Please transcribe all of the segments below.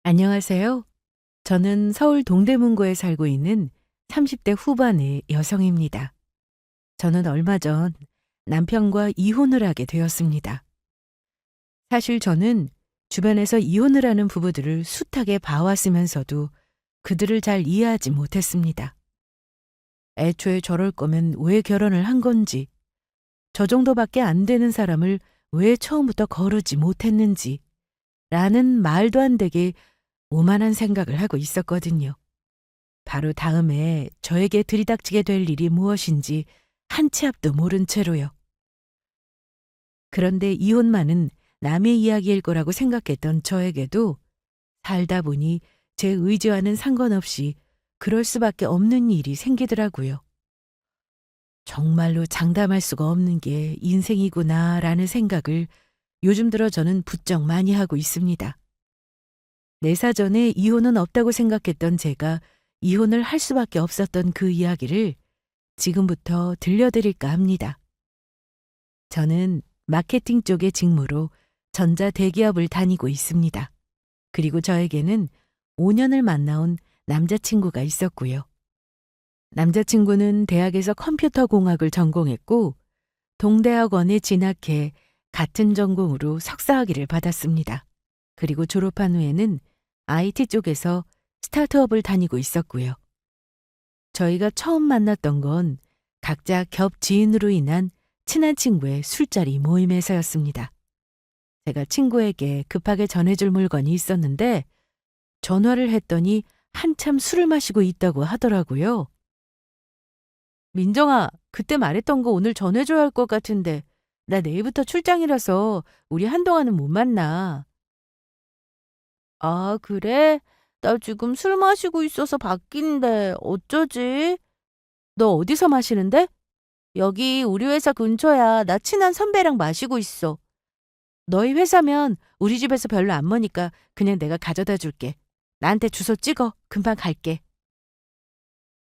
안녕하세요. 저는 서울 동대문구에 살고 있는 30대 후반의 여성입니다. 저는 얼마 전 남편과 이혼을 하게 되었습니다. 사실 저는 주변에서 이혼을 하는 부부들을 숱하게 봐왔으면서도 그들을 잘 이해하지 못했습니다. 애초에 저럴 거면 왜 결혼을 한 건지, 저 정도밖에 안 되는 사람을 왜 처음부터 거르지 못했는지, 라는 말도 안 되게 오만한 생각을 하고 있었거든요. 바로 다음에 저에게 들이닥치게 될 일이 무엇인지 한 치 앞도 모른 채로요. 그런데 이혼만은 남의 이야기일 거라고 생각했던 저에게도 살다 보니 제 의지와는 상관없이 그럴 수밖에 없는 일이 생기더라고요. 정말로 장담할 수가 없는 게 인생이구나라는 생각을 요즘 들어 저는 부쩍 많이 하고 있습니다. 내 사전에 이혼은 없다고 생각했던 제가 이혼을 할 수밖에 없었던 그 이야기를 지금부터 들려드릴까 합니다. 저는 마케팅 쪽의 직무로 전자 대기업을 다니고 있습니다. 그리고 저에게는 5년을 만나온 남자친구가 있었고요. 남자친구는 대학에서 컴퓨터 공학을 전공했고 동대학원에 진학해 같은 전공으로 석사학위를 받았습니다. 그리고 졸업한 후에는 IT 쪽에서 스타트업을 다니고 있었고요. 저희가 처음 만났던 건 각자 겹 지인으로 인한 친한 친구의 술자리 모임에서였습니다. 제가 친구에게 급하게 전해줄 물건이 있었는데 전화를 했더니 한참 술을 마시고 있다고 하더라고요. 민정아, 그때 말했던 거 오늘 전해줘야 할 것 같은데 나 내일부터 출장이라서 우리 한동안은 못 만나. 아, 그래? 나 지금 술 마시고 있어서 바뀐데 어쩌지? 너 어디서 마시는데? 여기 우리 회사 근처야. 나 친한 선배랑 마시고 있어. 너희 회사면 우리 집에서 별로 안 머니까 그냥 내가 가져다 줄게. 나한테 주소 찍어. 금방 갈게.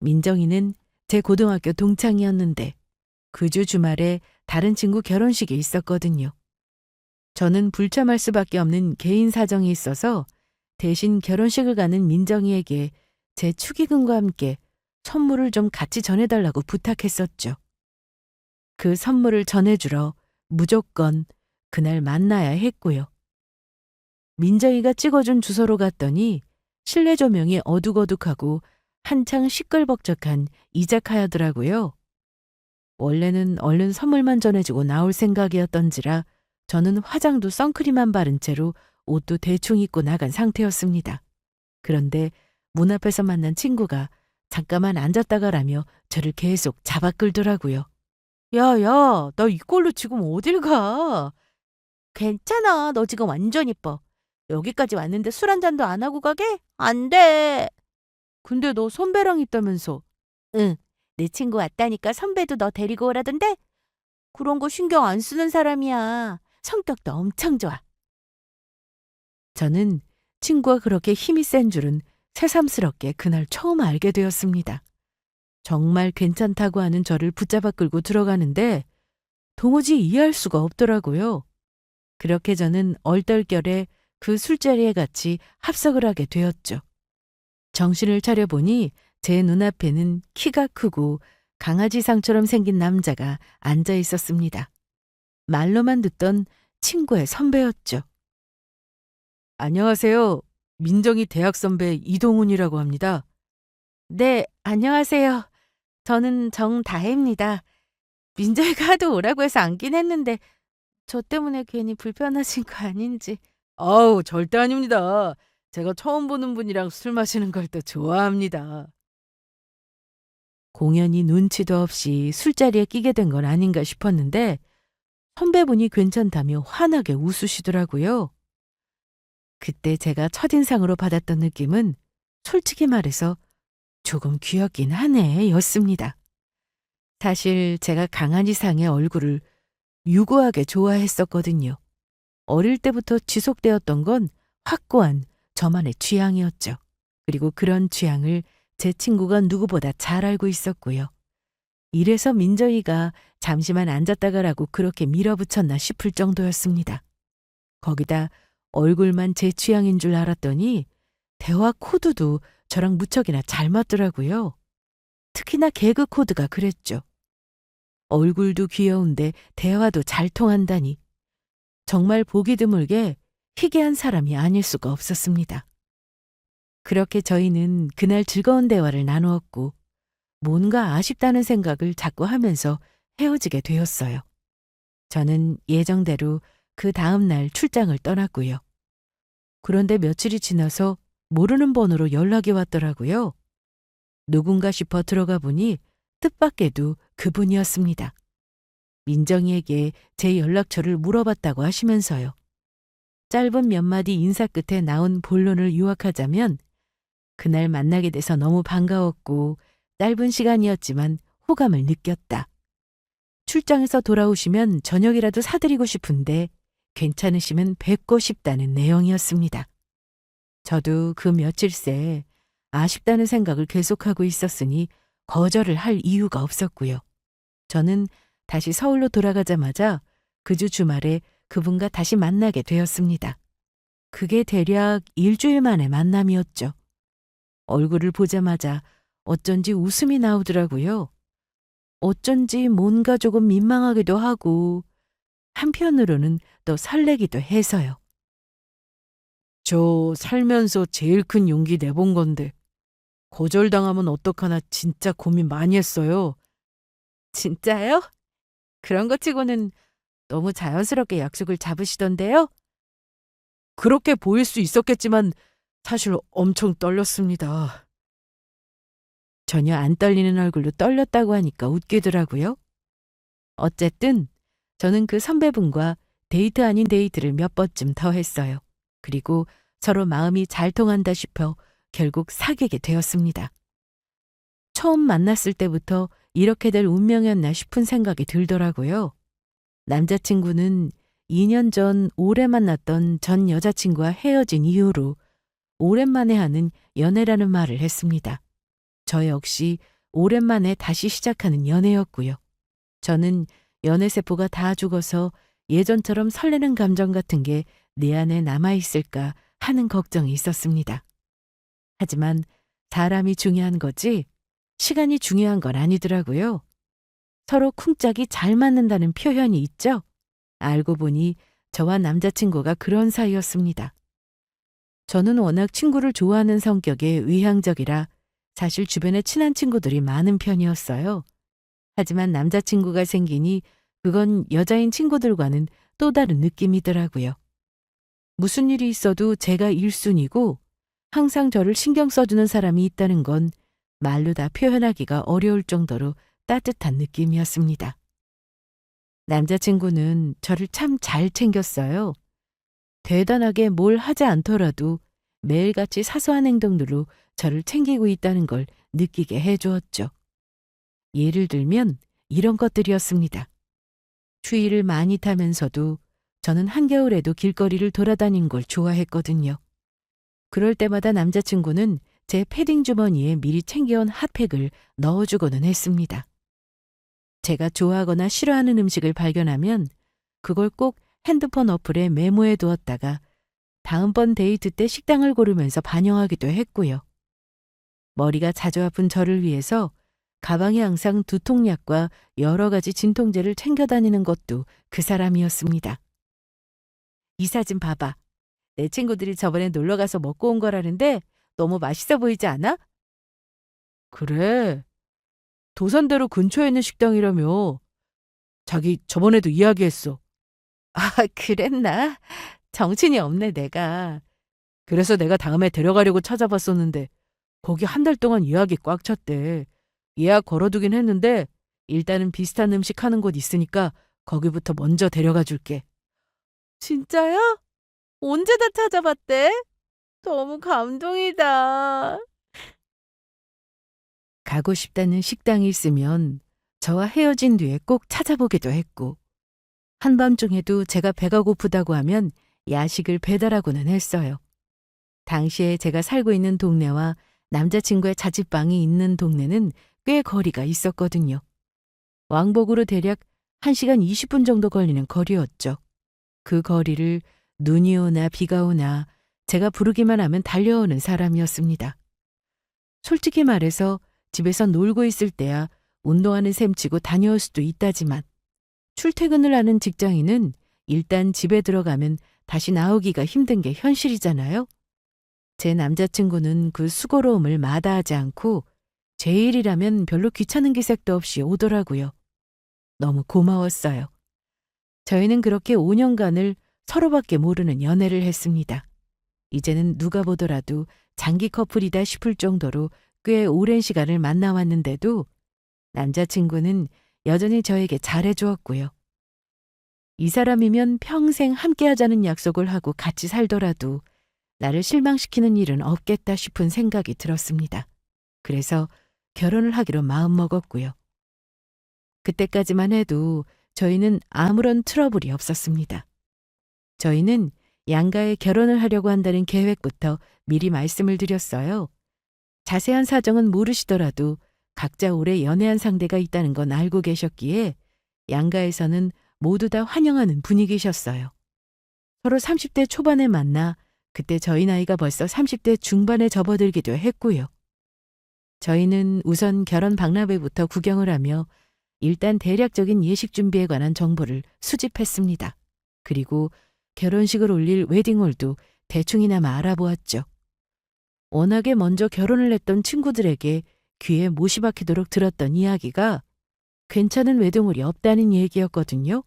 민정이는 제 고등학교 동창이었는데 그 주 주말에 다른 친구 결혼식이 있었거든요. 저는 불참할 수밖에 없는 개인 사정이 있어서 대신 결혼식을 가는 민정이에게 제 축의금과 함께 선물을 좀 같이 전해달라고 부탁했었죠. 그 선물을 전해주러 무조건 그날 만나야 했고요. 민정이가 찍어준 주소로 갔더니 실내 조명이 어둑어둑하고 한창 시끌벅적한 이자카야더라고요. 원래는 얼른 선물만 전해주고 나올 생각이었던지라 저는 화장도 선크림만 바른 채로 옷도 대충 입고 나간 상태였습니다. 그런데 문 앞에서 만난 친구가 잠깐만 앉았다가라며 저를 계속 잡아 끌더라고요. 야, 야, 나 이걸로 지금 어딜 가? 괜찮아. 너 지금 완전 이뻐. 여기까지 왔는데 술 한 잔도 안 하고 가게? 안 돼. 근데 너 선배랑 있다면서? 응. 내 친구 왔다니까 선배도 너 데리고 오라던데? 그런 거 신경 안 쓰는 사람이야. 성격도 엄청 좋아. 저는 친구가 그렇게 힘이 센 줄은 새삼스럽게 그날 처음 알게 되었습니다. 정말 괜찮다고 하는 저를 붙잡아 끌고 들어가는데 도무지 이해할 수가 없더라고요. 그렇게 저는 얼떨결에 그 술자리에 같이 합석을 하게 되었죠. 정신을 차려보니 제 눈앞에는 키가 크고 강아지상처럼 생긴 남자가 앉아 있었습니다. 말로만 듣던 친구의 선배였죠. 안녕하세요. 민정이 대학 선배 이동훈이라고 합니다. 네, 안녕하세요. 저는 정다혜입니다. 민정이가 하도 오라고 해서 앉긴 했는데 저 때문에 괜히 불편하신 거 아닌지. 아우, 절대 아닙니다. 제가 처음 보는 분이랑 술 마시는 걸 또 좋아합니다. 공연히 눈치도 없이 술자리에 끼게 된 건 아닌가 싶었는데 선배분이 괜찮다며 환하게 웃으시더라고요. 그때 제가 첫인상으로 받았던 느낌은 솔직히 말해서 조금 귀엽긴 하네 였습니다. 사실 제가 강아지상의 얼굴을 유구하게 좋아했었거든요. 어릴 때부터 지속되었던 건 확고한 저만의 취향이었죠. 그리고 그런 취향을 제 친구가 누구보다 잘 알고 있었고요. 이래서 민정이가 잠시만 앉았다가라고 그렇게 밀어붙였나 싶을 정도였습니다. 거기다 얼굴만 제 취향인 줄 알았더니 대화 코드도 저랑 무척이나 잘 맞더라고요. 특히나 개그 코드가 그랬죠. 얼굴도 귀여운데 대화도 잘 통한다니. 정말 보기 드물게 희귀한 사람이 아닐 수가 없었습니다. 그렇게 저희는 그날 즐거운 대화를 나누었고 뭔가 아쉽다는 생각을 자꾸 하면서 헤어지게 되었어요. 저는 예정대로 그 다음 날 출장을 떠났고요. 그런데 며칠이 지나서 모르는 번호로 연락이 왔더라고요. 누군가 싶어 들어가 보니 뜻밖에도 그분이었습니다. 민정이에게 제 연락처를 물어봤다고 하시면서요. 짧은 몇 마디 인사 끝에 나온 본론을 요약하자면 그날 만나게 돼서 너무 반가웠고 짧은 시간이었지만 호감을 느꼈다. 출장에서 돌아오시면 저녁이라도 사드리고 싶은데 괜찮으시면 뵙고 싶다는 내용이었습니다. 저도 그 며칠 새 아쉽다는 생각을 계속하고 있었으니 거절을 할 이유가 없었고요. 저는 다시 서울로 돌아가자마자 그 주 주말에 그분과 다시 만나게 되었습니다. 그게 대략 일주일 만의 만남이었죠. 얼굴을 보자마자 어쩐지 웃음이 나오더라고요. 어쩐지 뭔가 조금 민망하기도 하고 한편으로는 또 설레기도 해서요. 저 살면서 제일 큰 용기 내본 건데 거절당하면 어떡하나 진짜 고민 많이 했어요. 진짜요? 그런 것 치고는 너무 자연스럽게 약속을 잡으시던데요? 그렇게 보일 수 있었겠지만 사실 엄청 떨렸습니다. 전혀 안 떨리는 얼굴로 떨렸다고 하니까 웃기더라고요. 어쨌든 저는 그 선배분과 데이트 아닌 데이트를 몇 번쯤 더 했어요. 그리고 서로 마음이 잘 통한다 싶어 결국 사귀게 되었습니다. 처음 만났을 때부터 이렇게 될 운명이었나 싶은 생각이 들더라고요. 남자친구는 2년 전 오래 만났던 전 여자친구와 헤어진 이후로 오랜만에 하는 연애라는 말을 했습니다. 저 역시 오랜만에 다시 시작하는 연애였고요. 저는 연애세포가 다 죽어서 예전처럼 설레는 감정 같은 게 내 안에 남아있을까 하는 걱정이 있었습니다. 하지만 사람이 중요한 거지 시간이 중요한 건 아니더라고요. 서로 쿵짝이 잘 맞는다는 표현이 있죠? 알고 보니 저와 남자친구가 그런 사이였습니다. 저는 워낙 친구를 좋아하는 성격에 외향적이라 사실 주변에 친한 친구들이 많은 편이었어요. 하지만 남자친구가 생기니 그건 여자인 친구들과는 또 다른 느낌이더라고요. 무슨 일이 있어도 제가 1순위고 항상 저를 신경 써주는 사람이 있다는 건 말로 다 표현하기가 어려울 정도로 따뜻한 느낌이었습니다. 남자친구는 저를 참 잘 챙겼어요. 대단하게 뭘 하지 않더라도 매일같이 사소한 행동들로 저를 챙기고 있다는 걸 느끼게 해주었죠. 예를 들면 이런 것들이었습니다. 추위를 많이 타면서도 저는 한겨울에도 길거리를 돌아다닌 걸 좋아했거든요. 그럴 때마다 남자친구는 제 패딩 주머니에 미리 챙겨온 핫팩을 넣어주고는 했습니다. 제가 좋아하거나 싫어하는 음식을 발견하면 그걸 꼭 핸드폰 어플에 메모해 두었다가 다음번 데이트 때 식당을 고르면서 반영하기도 했고요. 머리가 자주 아픈 저를 위해서 가방에 항상 두통약과 여러 가지 진통제를 챙겨 다니는 것도 그 사람이었습니다. 이 사진 봐봐. 내 친구들이 저번에 놀러 가서 먹고 온 거라는데 너무 맛있어 보이지 않아? 그래. 도산대로 근처에 있는 식당이라며. 자기 저번에도 이야기했어. 아, 그랬나? 정신이 없네, 내가. 그래서 내가 다음에 데려가려고 찾아봤었는데 거기 한 달 동안 예약이 꽉 찼대. 예약 걸어두긴 했는데 일단은 비슷한 음식 하는 곳 있으니까 거기부터 먼저 데려가 줄게. 진짜요? 언제 다 찾아봤대? 너무 감동이다. 가고 싶다는 식당이 있으면 저와 헤어진 뒤에 꼭 찾아보기도 했고 한밤중에도 제가 배가 고프다고 하면 야식을 배달하고는 했어요. 당시에 제가 살고 있는 동네와 남자친구의 자취방이 있는 동네는 꽤 거리가 있었거든요. 왕복으로 대략 1시간 20분 정도 걸리는 거리였죠. 그 거리를 눈이 오나 비가 오나 제가 부르기만 하면 달려오는 사람이었습니다. 솔직히 말해서 집에서 놀고 있을 때야 운동하는 셈치고 다녀올 수도 있다지만 출퇴근을 하는 직장인은 일단 집에 들어가면 다시 나오기가 힘든 게 현실이잖아요. 제 남자친구는 그 수고로움을 마다하지 않고 제 일이라면 별로 귀찮은 기색도 없이 오더라고요. 너무 고마웠어요. 저희는 그렇게 5년간을 서로밖에 모르는 연애를 했습니다. 이제는 누가 보더라도 장기 커플이다 싶을 정도로 꽤 오랜 시간을 만나왔는데도 남자친구는 여전히 저에게 잘해주었고요. 이 사람이면 평생 함께하자는 약속을 하고 같이 살더라도 나를 실망시키는 일은 없겠다 싶은 생각이 들었습니다. 그래서 결혼을 하기로 마음먹었고요. 그때까지만 해도 저희는 아무런 트러블이 없었습니다. 저희는 양가에 결혼을 하려고 한다는 계획부터 미리 말씀을 드렸어요. 자세한 사정은 모르시더라도 각자 오래 연애한 상대가 있다는 건 알고 계셨기에 양가에서는 모두 다 환영하는 분위기셨어요. 서로 30대 초반에 만나 그때 저희 나이가 벌써 30대 중반에 접어들기도 했고요. 저희는 우선 결혼 박람회부터 구경을 하며 일단 대략적인 예식 준비에 관한 정보를 수집했습니다. 그리고 결혼식을 올릴 웨딩홀도 대충이나마 알아보았죠. 워낙에 먼저 결혼을 했던 친구들에게 귀에 못이 박히도록 들었던 이야기가 괜찮은 웨딩홀이 없다는 얘기였거든요.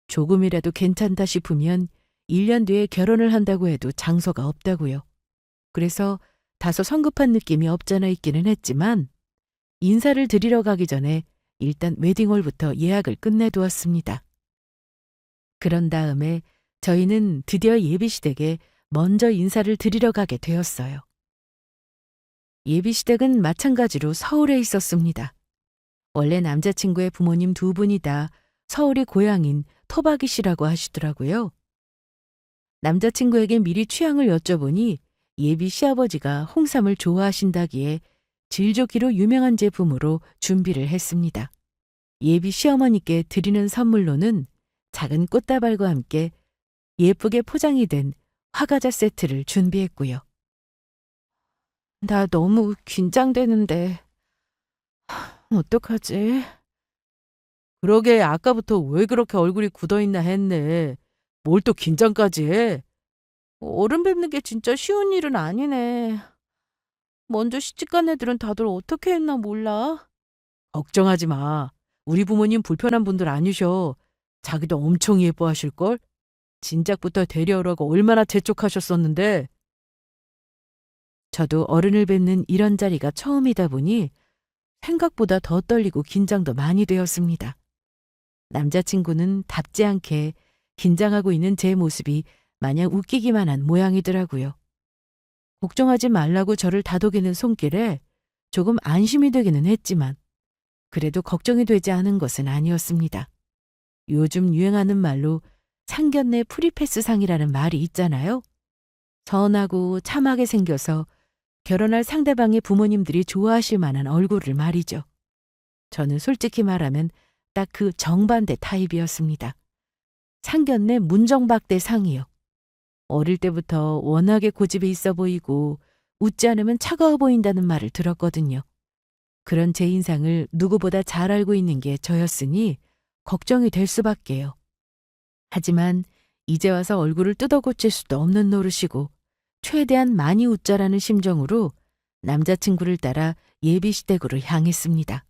조금이라도 괜찮다 싶으면 1년 뒤에 결혼을 한다고 해도 장소가 없다고요. 그래서 다소 성급한 느낌이 없잖아 있기는 했지만 인사를 드리러 가기 전에 일단 웨딩홀부터 예약을 끝내두었습니다. 그런 다음에 저희는 드디어 예비시댁에 먼저 인사를 드리러 가게 되었어요. 예비시댁은 마찬가지로 서울에 있었습니다. 원래 남자친구의 부모님 두 분이 다 서울이 고향인 토박이시라고 하시더라고요. 남자친구에게 미리 취향을 여쭤보니 예비 시아버지가 홍삼을 좋아하신다기에 질 좋기로 유명한 제품으로 준비를 했습니다. 예비 시어머니께 드리는 선물로는 작은 꽃다발과 함께 예쁘게 포장이 된 화과자 세트를 준비했고요. 나 너무 긴장되는데 어떡하지? 그러게 아까부터 왜 그렇게 얼굴이 굳어있나 했네. 뭘 또 긴장까지 해? 어른 뵙는 게 진짜 쉬운 일은 아니네. 먼저 시집간 애들은 다들 어떻게 했나 몰라. 걱정하지 마. 우리 부모님 불편한 분들 아니셔. 자기도 엄청 예뻐하실걸? 진작부터 데려오라고 얼마나 재촉하셨었는데. 저도 어른을 뵙는 이런 자리가 처음이다 보니 생각보다 더 떨리고 긴장도 많이 되었습니다. 남자친구는 답지 않게 긴장하고 있는 제 모습이 마냥 웃기기만 한 모양이더라고요. 걱정하지 말라고 저를 다독이는 손길에 조금 안심이 되기는 했지만 그래도 걱정이 되지 않은 것은 아니었습니다. 요즘 유행하는 말로 상견례 프리패스상이라는 말이 있잖아요. 선하고 참하게 생겨서 결혼할 상대방의 부모님들이 좋아하실 만한 얼굴을 말이죠. 저는 솔직히 말하면 딱 그 정반대 타입이었습니다. 상견례 문정박대 상이요. 어릴 때부터 워낙에 고집이 있어 보이고 웃지 않으면 차가워 보인다는 말을 들었거든요. 그런 제 인상을 누구보다 잘 알고 있는 게 저였으니 걱정이 될 수밖에요. 하지만 이제 와서 얼굴을 뜯어고칠 수도 없는 노릇이고 최대한 많이 웃자라는 심정으로 남자친구를 따라 예비시댁으로 향했습니다.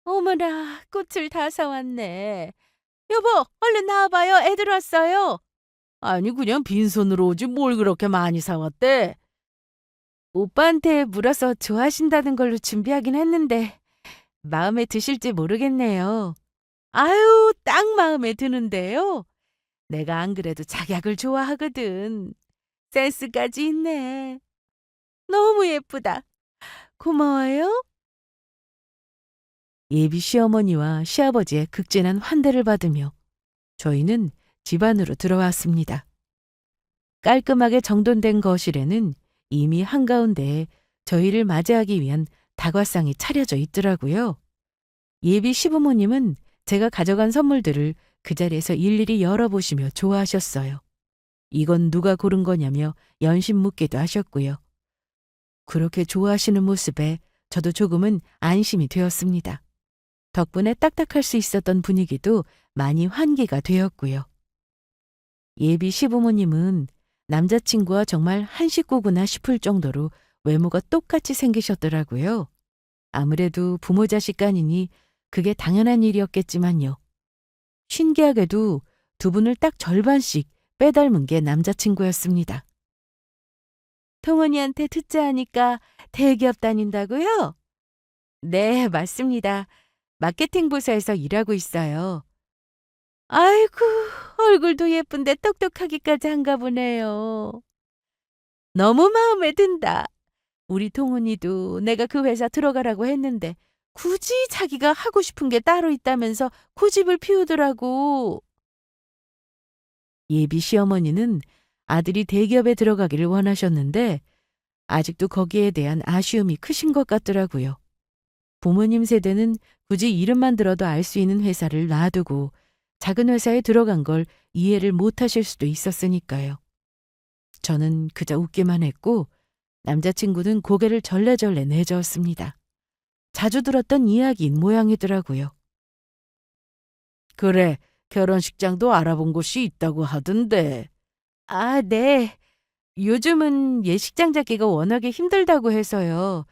어머나, 꽃을 다 사왔네. 여보, 얼른 나와봐요. 애들 왔어요. 아니, 그냥 빈손으로 오지 뭘 그렇게 많이 사왔대? 오빠한테 물어서 좋아하신다는 걸로 준비하긴 했는데 마음에 드실지 모르겠네요. 아유, 딱 마음에 드는데요. 내가 안 그래도 작약을 좋아하거든. 센스까지 있네. 너무 예쁘다. 고마워요. 예비 시어머니와 시아버지의 극진한 환대를 받으며 저희는 집 안으로 들어왔습니다. 깔끔하게 정돈된 거실에는 이미 한가운데에 저희를 맞이하기 위한 다과상이 차려져 있더라고요. 예비 시부모님은 제가 가져간 선물들을 그 자리에서 일일이 열어보시며 좋아하셨어요. 이건 누가 고른 거냐며 연신 묻기도 하셨고요. 그렇게 좋아하시는 모습에 저도 조금은 안심이 되었습니다. 덕분에 딱딱할 수 있었던 분위기도 많이 환기가 되었고요. 예비 시부모님은 남자친구와 정말 한 식구구나 싶을 정도로 외모가 똑같이 생기셨더라고요. 아무래도 부모 자식 간이니 그게 당연한 일이었겠지만요. 신기하게도 두 분을 딱 절반씩 빼닮은 게 남자친구였습니다. 통언니한테 듣자 하니까 대기업 다닌다고요? 네, 맞습니다. 마케팅 부서에서 일하고 있어요. 아이고, 얼굴도 예쁜데 똑똑하기까지 한가 보네요. 너무 마음에 든다. 우리 동훈이도 내가 그 회사 들어가라고 했는데 굳이 자기가 하고 싶은 게 따로 있다면서 고집을 피우더라고. 예비 시어머니는 아들이 대기업에 들어가기를 원하셨는데 아직도 거기에 대한 아쉬움이 크신 것 같더라고요. 부모님 세대는 굳이 이름만 들어도 알 수 있는 회사를 놔두고 작은 회사에 들어간 걸 이해를 못 하실 수도 있었으니까요. 저는 그저 웃기만 했고 남자친구는 고개를 절레절레 내저었습니다. 자주 들었던 이야기인 모양이더라고요. 그래, 결혼식장도 알아본 곳이 있다고 하던데. 아, 네. 요즘은 예식장 잡기가 워낙에 힘들다고 해서요.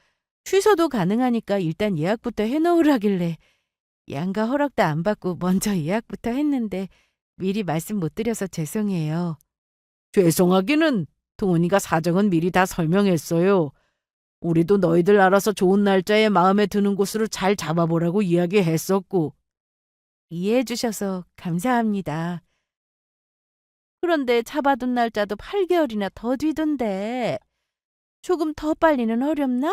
취소도 가능하니까 일단 예약부터 해놓으라길래 양가 허락도 안 받고 먼저 예약부터 했는데 미리 말씀 못 드려서 죄송해요. 죄송하기는 동훈이가 사정은 미리 다 설명했어요. 우리도 너희들 알아서 좋은 날짜에 마음에 드는 곳으로 잘 잡아보라고 이야기했었고. 이해해 주셔서 감사합니다. 그런데 잡아둔 날짜도 8개월이나 더 뒤던데 조금 더 빨리는 어렵나?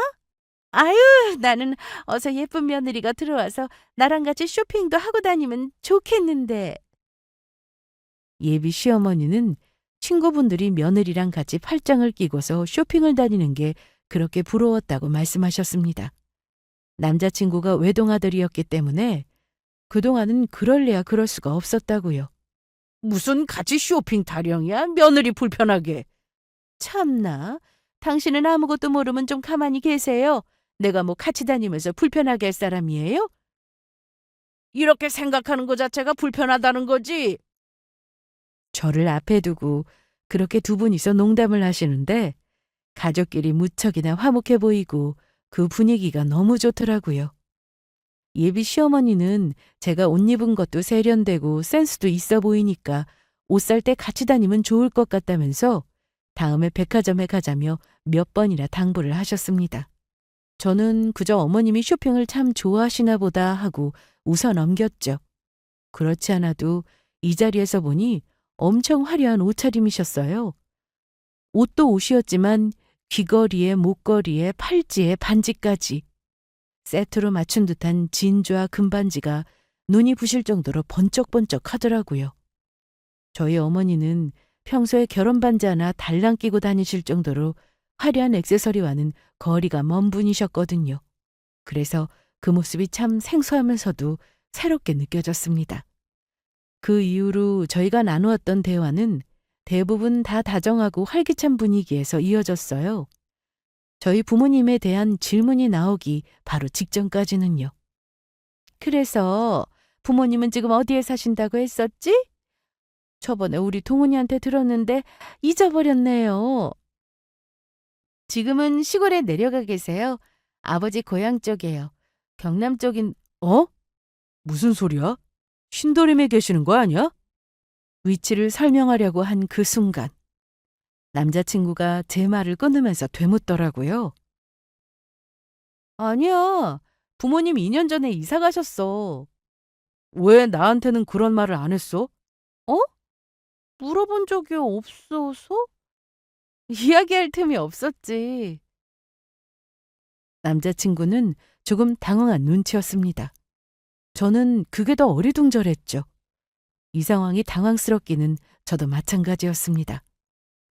아유, 나는 어서 예쁜 며느리가 들어와서 나랑 같이 쇼핑도 하고 다니면 좋겠는데. 예비 시어머니는 친구분들이 며느리랑 같이 팔짱을 끼고서 쇼핑을 다니는 게 그렇게 부러웠다고 말씀하셨습니다. 남자친구가 외동아들이었기 때문에 그동안은 그럴래야 그럴 수가 없었다고요. 무슨 같이 쇼핑 타령이야? 며느리 불편하게. 참나, 당신은 아무것도 모르면 좀 가만히 계세요. 내가 뭐 같이 다니면서 불편하게 할 사람이에요? 이렇게 생각하는 것 자체가 불편하다는 거지. 저를 앞에 두고 그렇게 두 분이서 농담을 하시는데 가족끼리 무척이나 화목해 보이고 그 분위기가 너무 좋더라고요. 예비 시어머니는 제가 옷 입은 것도 세련되고 센스도 있어 보이니까 옷 살 때 같이 다니면 좋을 것 같다면서 다음에 백화점에 가자며 몇 번이나 당부를 하셨습니다. 저는 그저 어머님이 쇼핑을 참 좋아하시나 보다 하고 웃어 넘겼죠. 그렇지 않아도 이 자리에서 보니 엄청 화려한 옷차림이셨어요. 옷도 옷이었지만 귀걸이에 목걸이에 팔찌에 반지까지 세트로 맞춘 듯한 진주와 금반지가 눈이 부실 정도로 번쩍번쩍 하더라고요. 저희 어머니는 평소에 결혼 반지 하나 달랑 끼고 다니실 정도로 화려한 액세서리와는 거리가 먼 분이셨거든요. 그래서 그 모습이 참 생소하면서도 새롭게 느껴졌습니다. 그 이후로 저희가 나누었던 대화는 대부분 다 다정하고 활기찬 분위기에서 이어졌어요. 저희 부모님에 대한 질문이 나오기 바로 직전까지는요. 그래서 부모님은 지금 어디에 사신다고 했었지? 저번에 우리 동훈이한테 들었는데 잊어버렸네요. 지금은 시골에 내려가 계세요. 아버지 고향 쪽이에요. 경남 쪽인, 어? 무슨 소리야? 신도림에 계시는 거 아니야? 위치를 설명하려고 한 그 순간 남자친구가 제 말을 끊으면서 되묻더라고요. 아니야. 부모님 2년 전에 이사 가셨어. 왜 나한테는 그런 말을 안 했어? 어? 물어본 적이 없어서? 이야기할 틈이 없었지. 남자친구는 조금 당황한 눈치였습니다. 저는 그게 더 어리둥절했죠. 이 상황이 당황스럽기는 저도 마찬가지였습니다.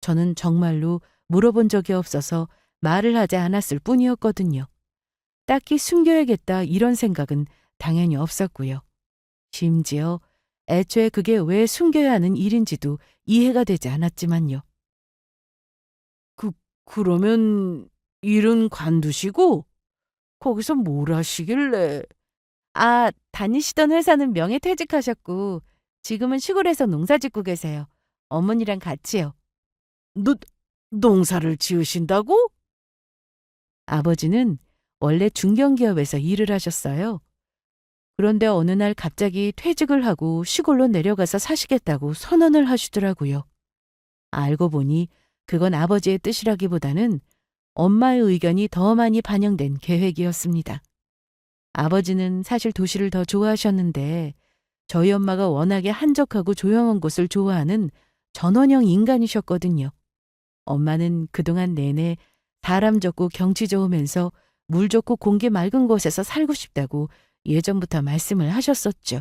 저는 정말로 물어본 적이 없어서 말을 하지 않았을 뿐이었거든요. 딱히 숨겨야겠다 이런 생각은 당연히 없었고요. 심지어 애초에 그게 왜 숨겨야 하는 일인지도 이해가 되지 않았지만요. 그러면 일은 관두시고 거기서 뭘 하시길래? 다니시던 회사는 명예퇴직하셨고 지금은 시골에서 농사 짓고 계세요. 어머니랑 같이요. 노, 농사를 지으신다고? 아버지는 원래 중견기업에서 일을 하셨어요. 그런데 어느 날 갑자기 퇴직을 하고 시골로 내려가서 사시겠다고 선언을 하시더라고요. 알고 보니 그건 아버지의 뜻이라기보다는 엄마의 의견이 더 많이 반영된 계획이었습니다. 아버지는 사실 도시를 더 좋아하셨는데 저희 엄마가 워낙에 한적하고 조용한 곳을 좋아하는 전원형 인간이셨거든요. 엄마는 그동안 내내 사람 좋고 경치 좋으면서 물 좋고 공기 맑은 곳에서 살고 싶다고 예전부터 말씀을 하셨었죠.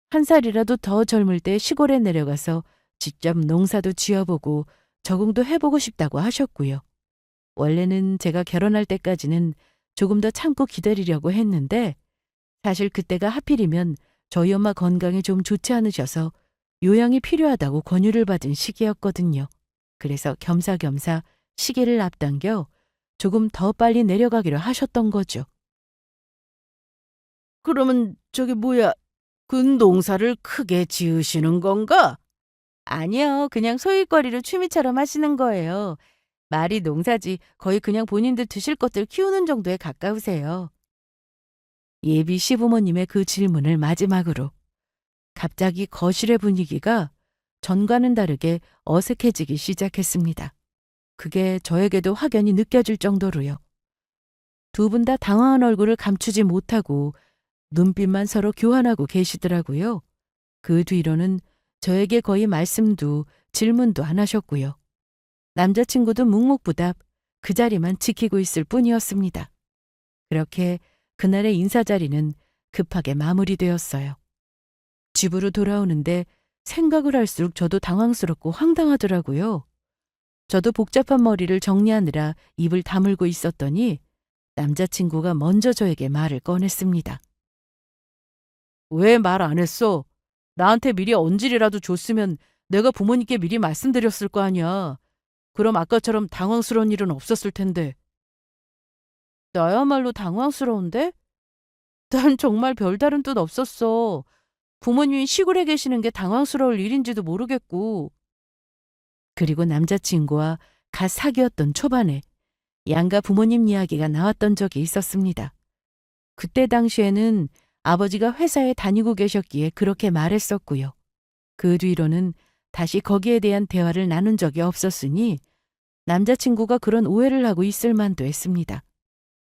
한 살이라도 더 젊을 때 시골에 내려가서 직접 농사도 지어보고 적응도 해보고 싶다고 하셨고요. 원래는 제가 결혼할 때까지는 조금 더 참고 기다리려고 했는데 사실 그때가 하필이면 저희 엄마 건강이 좀 좋지 않으셔서 요양이 필요하다고 권유를 받은 시기였거든요. 그래서 겸사겸사 시기를 앞당겨 조금 더 빨리 내려가기로 하셨던 거죠. 그러면 그 농사를 크게 지으시는 건가? 아니요. 그냥 소일거리로 취미처럼 하시는 거예요. 말이 농사지 거의 그냥 본인들 드실 것들 키우는 정도에 가까우세요. 예비 시부모님의 그 질문을 마지막으로 갑자기 거실의 분위기가 전과는 다르게 어색해지기 시작했습니다. 그게 저에게도 확연히 느껴질 정도로요. 두 분 다 당황한 얼굴을 감추지 못하고 눈빛만 서로 교환하고 계시더라고요. 그 뒤로는 저에게 거의 말씀도 질문도 안 하셨고요. 남자친구도 묵묵부답 그 자리만 지키고 있을 뿐이었습니다. 그렇게 그날의 인사 자리는 급하게 마무리되었어요. 집으로 돌아오는데 생각을 할수록 저도 당황스럽고 황당하더라고요. 저도 복잡한 머리를 정리하느라 입을 다물고 있었더니 남자친구가 먼저 저에게 말을 꺼냈습니다. 왜 말 안 했어? 나한테 미리 언질이라도 줬으면 내가 부모님께 미리 말씀드렸을 거 아니야. 그럼 아까처럼 당황스러운 일은 없었을 텐데. 나야말로 당황스러운데? 난 정말 별다른 뜻 없었어. 부모님이 시골에 계시는 게 당황스러울 일인지도 모르겠고. 그리고 남자친구와 갓 사귀었던 초반에 양가 부모님 이야기가 나왔던 적이 있었습니다. 그때 당시에는 아버지가 회사에 다니고 계셨기에 그렇게 말했었고요. 그 뒤로는 다시 거기에 대한 대화를 나눈 적이 없었으니 남자친구가 그런 오해를 하고 있을 만도 했습니다.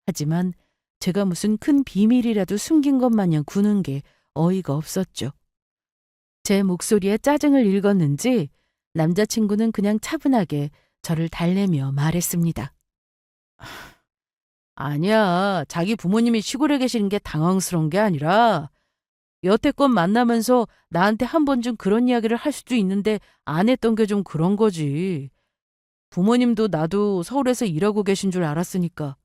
하지만 제가 무슨 큰 비밀이라도 숨긴 것 마냥 구는 게 어이가 없었죠. 제 목소리에 짜증을 읽었는지 남자친구는 그냥 차분하게 저를 달래며 말했습니다. 아니야. 자기 부모님이 시골에 계시는 게 당황스러운 게 아니라 여태껏 만나면서 나한테 한 번쯤 그런 이야기를 할 수도 있는데 안 했던 게 좀 그런 거지. 부모님도 나도 서울에서 일하고 계신 줄 알았으니까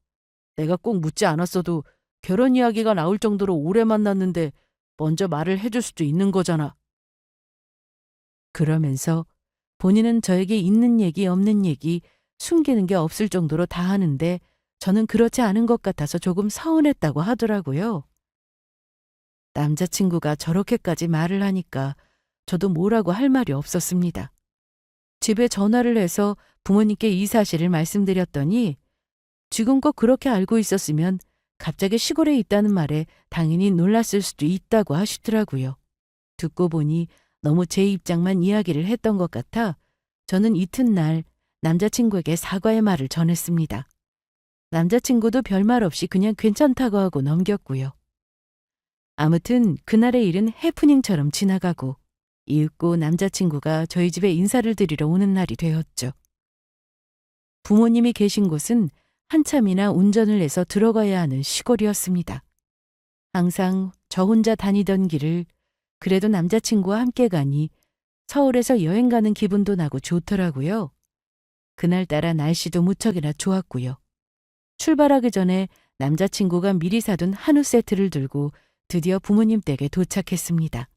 내가 꼭 묻지 않았어도 결혼 이야기가 나올 정도로 오래 만났는데 먼저 말을 해줄 수도 있는 거잖아. 그러면서 본인은 저에게 있는 얘기 없는 얘기 숨기는 게 없을 정도로 다 하는데 저는 그렇지 않은 것 같아서 조금 서운했다고 하더라고요. 남자친구가 저렇게까지 말을 하니까 저도 뭐라고 할 말이 없었습니다. 집에 전화를 해서 부모님께 이 사실을 말씀드렸더니 지금껏 그렇게 알고 있었으면 갑자기 시골에 있다는 말에 당연히 놀랐을 수도 있다고 하시더라고요. 듣고 보니 너무 제 입장만 이야기를 했던 것 같아 저는 이튿날 남자친구에게 사과의 말을 전했습니다. 남자친구도 별말 없이 그냥 괜찮다고 하고 넘겼고요. 아무튼 그날의 일은 해프닝처럼 지나가고 이윽고 남자친구가 저희 집에 인사를 드리러 오는 날이 되었죠. 부모님이 계신 곳은 한참이나 운전을 해서 들어가야 하는 시골이었습니다. 항상 저 혼자 다니던 길을 그래도 남자친구와 함께 가니 서울에서 여행 가는 기분도 나고 좋더라고요. 그날따라 날씨도 무척이나 좋았고요. 출발하기 전에 남자친구가 미리 사둔 한우 세트를 들고 드디어 부모님 댁에 도착했습니다.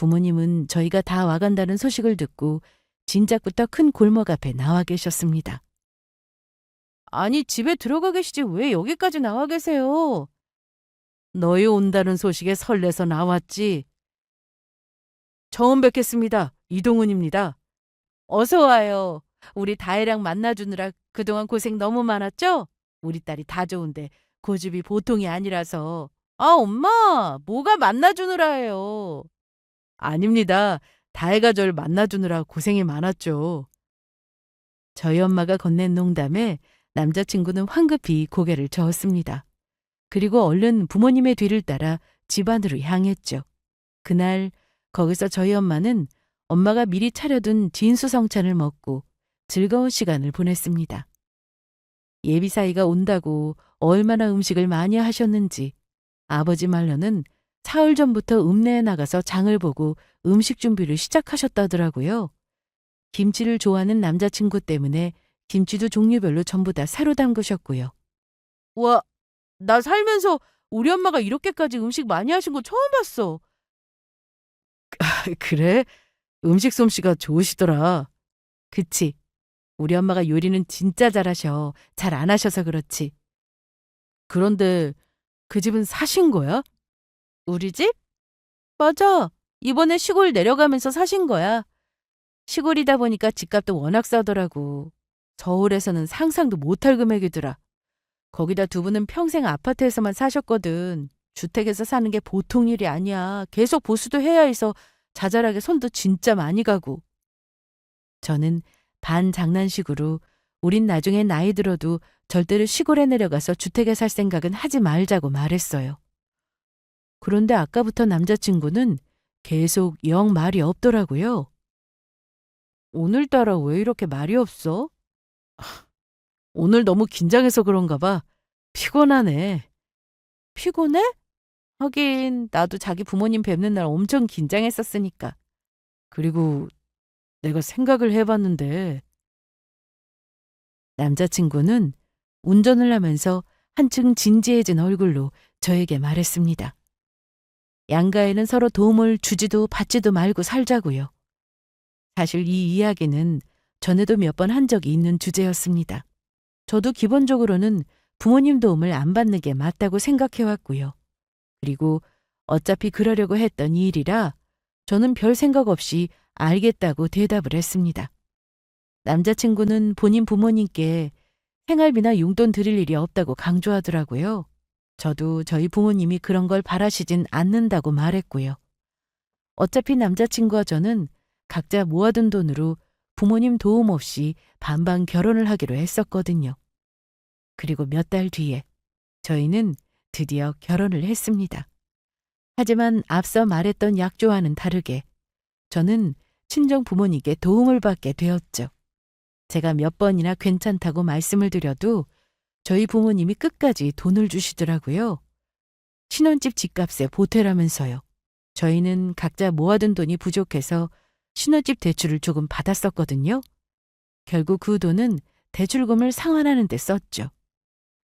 부모님은 저희가 다 와간다는 소식을 듣고 진작부터 큰 골목 앞에 나와 계셨습니다. 아니, 집에 들어가 계시지 왜 여기까지 나와 계세요? 너희 온다는 소식에 설레서 나왔지. 처음 뵙겠습니다. 이동훈입니다. 어서 와요. 우리 다혜랑 만나주느라 그동안 고생 너무 많았죠? 우리 딸이 다 좋은데 고집이 보통이 아니라서. 아, 엄마, 뭐가 만나주느라예요. 아닙니다. 다혜가 절 만나주느라 고생이 많았죠. 저희 엄마가 건넨 농담에 남자친구는 황급히 고개를 저었습니다. 그리고 얼른 부모님의 뒤를 따라 집 안으로 향했죠. 그날 거기서 저희 엄마는 엄마가 미리 차려둔 진수성찬을 먹고 즐거운 시간을 보냈습니다. 예비사이가 온다고 얼마나 음식을 많이 하셨는지 아버지 말로는 사흘 전부터 읍내에 나가서 장을 보고 음식 준비를 시작하셨다더라고요. 김치를 좋아하는 남자친구 때문에 김치도 종류별로 전부 다 새로 담그셨고요. 와, 나 살면서 우리 엄마가 이렇게까지 음식 많이 하신 거 처음 봤어. 그래? 음식 솜씨가 좋으시더라. 그치? 우리 엄마가 요리는 진짜 잘하셔. 잘 안 하셔서 그렇지. 그런데 그 집은 사신 거야? 우리 집? 맞아. 이번에 시골 내려가면서 사신 거야. 시골이다 보니까 집값도 워낙 싸더라고. 서울에서는 상상도 못할 금액이더라. 거기다 두 분은 평생 아파트에서만 사셨거든. 주택에서 사는 게 보통 일이 아니야. 계속 보수도 해야 해서 자잘하게 손도 진짜 많이 가고. 저는 반장난식으로 우린 나중에 나이 들어도 절대로 시골에 내려가서 주택에 살 생각은 하지 말자고 말했어요. 그런데 아까부터 남자친구는 계속 영 말이 없더라고요. 오늘따라 왜 이렇게 말이 없어? 오늘 너무 긴장해서 그런가 봐. 피곤하네. 피곤해? 하긴 나도 자기 부모님 뵙는 날 엄청 긴장했었으니까. 그리고 내가 생각을 해봤는데 남자친구는 운전을 하면서 한층 진지해진 얼굴로 저에게 말했습니다. 양가에는 서로 도움을 주지도 받지도 말고 살자고요. 사실 이 이야기는 전에도 몇 번 한 적이 있는 주제였습니다. 저도 기본적으로는 부모님 도움을 안 받는 게 맞다고 생각해왔고요. 그리고 어차피 그러려고 했던 일이라 저는 별 생각 없이 알겠다고 대답을 했습니다. 남자친구는 본인 부모님께 생활비나 용돈 드릴 일이 없다고 강조하더라고요. 저도 저희 부모님이 그런 걸 바라시진 않는다고 말했고요. 어차피 남자친구와 저는 각자 모아둔 돈으로 부모님 도움 없이 반반 결혼을 하기로 했었거든요. 그리고 몇 달 뒤에 저희는 드디어 결혼을 했습니다. 하지만 앞서 말했던 약조와는 다르게 저는 친정 부모님께 도움을 받게 되었죠. 제가 몇 번이나 괜찮다고 말씀을 드려도 저희 부모님이 끝까지 돈을 주시더라고요. 신혼집 집값에 보태라면서요. 저희는 각자 모아둔 돈이 부족해서 신혼집 대출을 조금 받았었거든요. 결국 그 돈은 대출금을 상환하는 데 썼죠.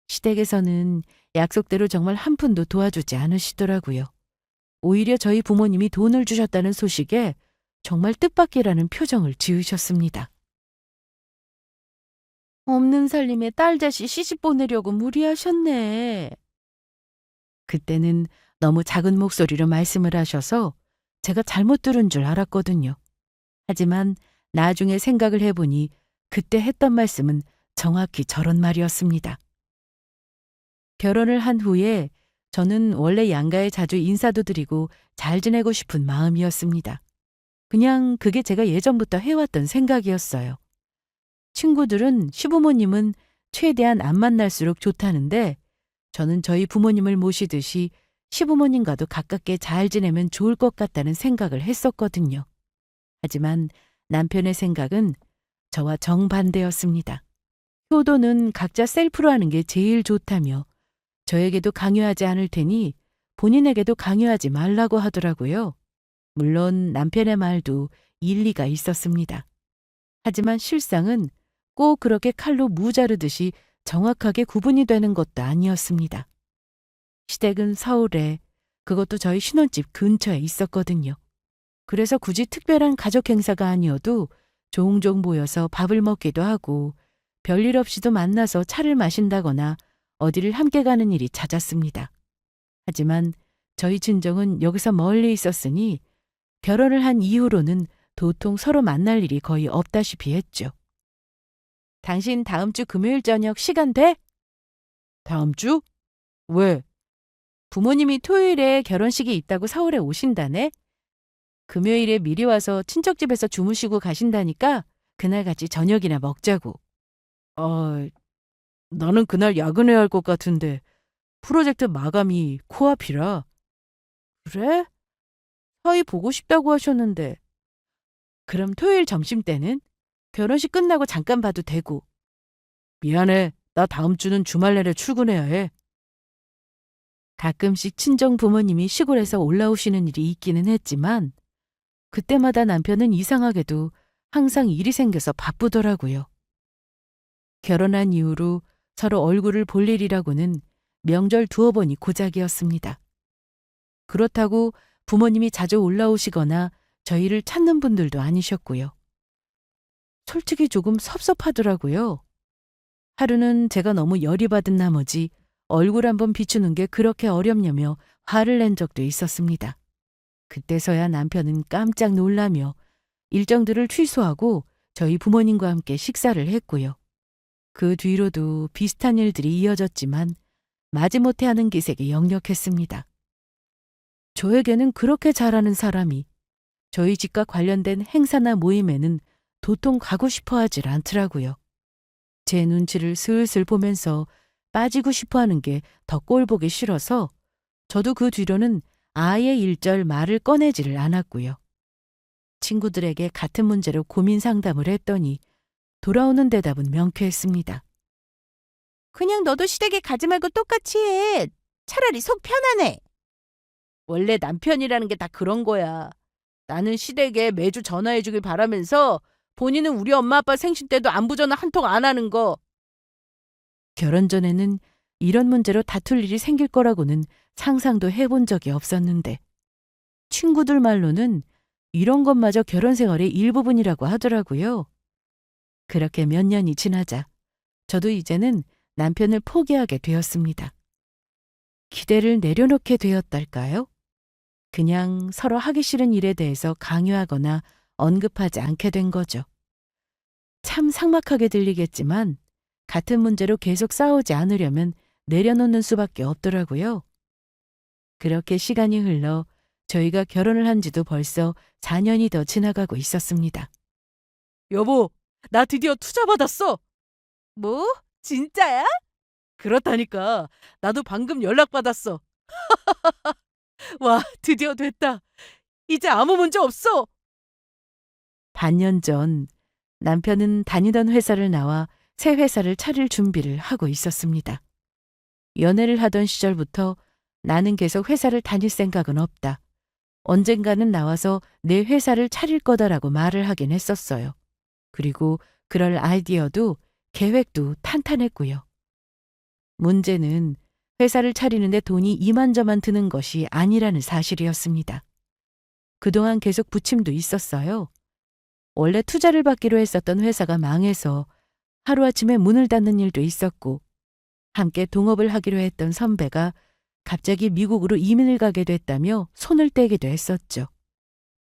시댁에서는 약속대로 정말 한 푼도 도와주지 않으시더라고요. 오히려 저희 부모님이 돈을 주셨다는 소식에 정말 뜻밖이라는 표정을 지으셨습니다. 없는 살림에 딸자식 시집 보내려고 무리하셨네. 그때는 너무 작은 목소리로 말씀을 하셔서 제가 잘못 들은 줄 알았거든요. 하지만 나중에 생각을 해보니 그때 했던 말씀은 정확히 저런 말이었습니다. 결혼을 한 후에 저는 원래 양가에 자주 인사도 드리고 잘 지내고 싶은 마음이었습니다. 그냥 그게 제가 예전부터 해왔던 생각이었어요. 친구들은 시부모님은 최대한 안 만날수록 좋다는데 저는 저희 부모님을 모시듯이 시부모님과도 가깝게 잘 지내면 좋을 것 같다는 생각을 했었거든요. 하지만 남편의 생각은 저와 정반대였습니다. 효도는 각자 셀프로 하는 게 제일 좋다며 저에게도 강요하지 않을 테니 본인에게도 강요하지 말라고 하더라고요. 물론 남편의 말도 일리가 있었습니다. 하지만 실상은 꼭 그렇게 칼로 무 자르듯이 정확하게 구분이 되는 것도 아니었습니다. 시댁은 서울에, 그것도 저희 신혼집 근처에 있었거든요. 그래서 굳이 특별한 가족 행사가 아니어도 종종 모여서 밥을 먹기도 하고 별일 없이도 만나서 차를 마신다거나 어디를 함께 가는 일이 잦았습니다. 하지만 저희 친정은 여기서 멀리 있었으니 결혼을 한 이후로는 도통 서로 만날 일이 거의 없다시피 했죠. 당신 다음 주 금요일 저녁 시간 돼? 다음 주? 왜? 부모님이 토요일에 결혼식이 있다고 서울에 오신다네? 금요일에 미리 와서 친척집에서 주무시고 가신다니까 그날 같이 저녁이나 먹자고. 나는 그날 야근해야 할 것 같은데 프로젝트 마감이 코앞이라. 그래? 사위 보고 싶다고 하셨는데. 그럼 토요일 점심때는? 결혼식 끝나고 잠깐 봐도 되고. 미안해. 나 다음 주는 주말 내내 출근해야 해. 가끔씩 친정 부모님이 시골에서 올라오시는 일이 있기는 했지만 그때마다 남편은 이상하게도 항상 일이 생겨서 바쁘더라고요. 결혼한 이후로 서로 얼굴을 볼 일이라고는 명절 두어 번이 고작이었습니다. 그렇다고 부모님이 자주 올라오시거나 저희를 찾는 분들도 아니셨고요. 솔직히 조금 섭섭하더라고요. 하루는 제가 너무 열이 받은 나머지 얼굴 한번 비추는 게 그렇게 어렵냐며 화를 낸 적도 있었습니다. 그때서야 남편은 깜짝 놀라며 일정들을 취소하고 저희 부모님과 함께 식사를 했고요. 그 뒤로도 비슷한 일들이 이어졌지만 마지못해 하는 기색이 역력했습니다. 저에게는 그렇게 잘하는 사람이 저희 집과 관련된 행사나 모임에는 도통 가고 싶어 하질 않더라고요. 제 눈치를 슬슬 보면서 빠지고 싶어 하는 게 더 꼴보기 싫어서 저도 그 뒤로는 아예 일절 말을 꺼내지를 않았고요. 친구들에게 같은 문제로 고민 상담을 했더니 돌아오는 대답은 명쾌했습니다. 그냥 너도 시댁에 가지 말고 똑같이 해. 차라리 속 편하네. 원래 남편이라는 게 다 그런 거야. 나는 시댁에 매주 전화해 주길 바라면서 본인은 우리 엄마 아빠 생신 때도 안부 전화 한 통 안 하는 거. 결혼 전에는 이런 문제로 다툴 일이 생길 거라고는 상상도 해본 적이 없었는데 친구들 말로는 이런 것마저 결혼 생활의 일부분이라고 하더라고요. 그렇게 몇 년이 지나자 저도 이제는 남편을 포기하게 되었습니다. 기대를 내려놓게 되었달까요? 그냥 서로 하기 싫은 일에 대해서 강요하거나 언급하지 않게 된 거죠. 참 삭막하게 들리겠지만 같은 문제로 계속 싸우지 않으려면 내려놓는 수밖에 없더라고요. 그렇게 시간이 흘러 저희가 결혼을 한 지도 벌써 4년이 더 지나가고 있었습니다. 여보, 나 드디어 투자 받았어. 뭐? 진짜야? 그렇다니까. 나도 방금 연락받았어. 와, 드디어 됐다. 이제 아무 문제 없어. 반년 전 남편은 다니던 회사를 나와 새 회사를 차릴 준비를 하고 있었습니다. 연애를 하던 시절부터 나는 계속 회사를 다닐 생각은 없다. 언젠가는 나와서 내 회사를 차릴 거다라고 말을 하긴 했었어요. 그리고 그럴 아이디어도 계획도 탄탄했고요. 문제는 회사를 차리는데 돈이 이만저만 드는 것이 아니라는 사실이었습니다. 그동안 계속 부침도 있었어요. 원래 투자를 받기로 했었던 회사가 망해서 하루아침에 문을 닫는 일도 있었고 함께 동업을 하기로 했던 선배가 갑자기 미국으로 이민을 가게 됐다며 손을 떼기도 했었죠.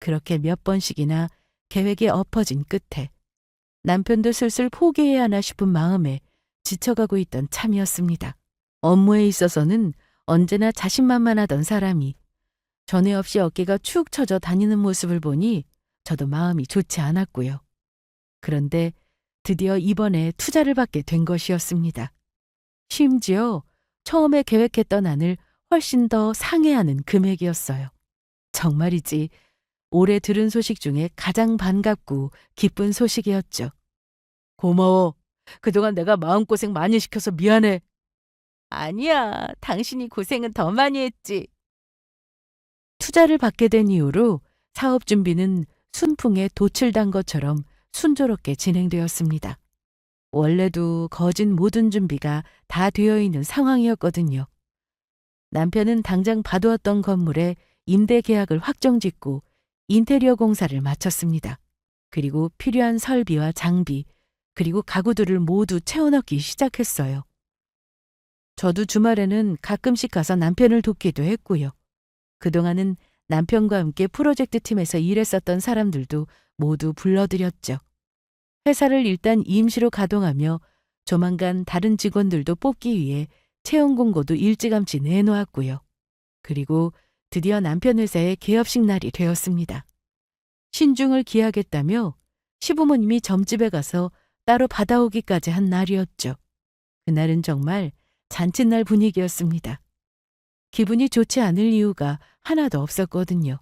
그렇게 몇 번씩이나 계획이 엎어진 끝에 남편도 슬슬 포기해야 하나 싶은 마음에 지쳐가고 있던 참이었습니다. 업무에 있어서는 언제나 자신만만하던 사람이 전에 없이 어깨가 축 처져 다니는 모습을 보니 저도 마음이 좋지 않았고요. 그런데 드디어 이번에 투자를 받게 된 것이었습니다. 심지어 처음에 계획했던 안을 훨씬 더 상회하는 금액이었어요. 정말이지 올해 들은 소식 중에 가장 반갑고 기쁜 소식이었죠. 고마워. 그동안 내가 마음고생 많이 시켜서 미안해. 아니야. 당신이 고생은 더 많이 했지. 투자를 받게 된 이후로 사업 준비는 순풍에 돛을 단 것처럼 순조롭게 진행되었습니다. 원래도 거진 모든 준비가 다 되어 있는 상황이었거든요. 남편은 당장 봐두었던 건물에 임대 계약을 확정짓고 인테리어 공사를 마쳤습니다. 그리고 필요한 설비와 장비, 그리고 가구들을 모두 채워넣기 시작했어요. 저도 주말에는 가끔씩 가서 남편을 돕기도 했고요. 그동안은 남편과 함께 프로젝트 팀에서 일했었던 사람들도 모두 불러들였죠. 회사를 일단 임시로 가동하며 조만간 다른 직원들도 뽑기 위해 채용 공고도 일찌감치 내놓았고요. 그리고 드디어 남편 회사의 개업식 날이 되었습니다. 신중을 기하겠다며 시부모님이 점집에 가서 따로 받아오기까지 한 날이었죠. 그날은 정말 잔칫날 분위기였습니다. 기분이 좋지 않을 이유가 하나도 없었거든요.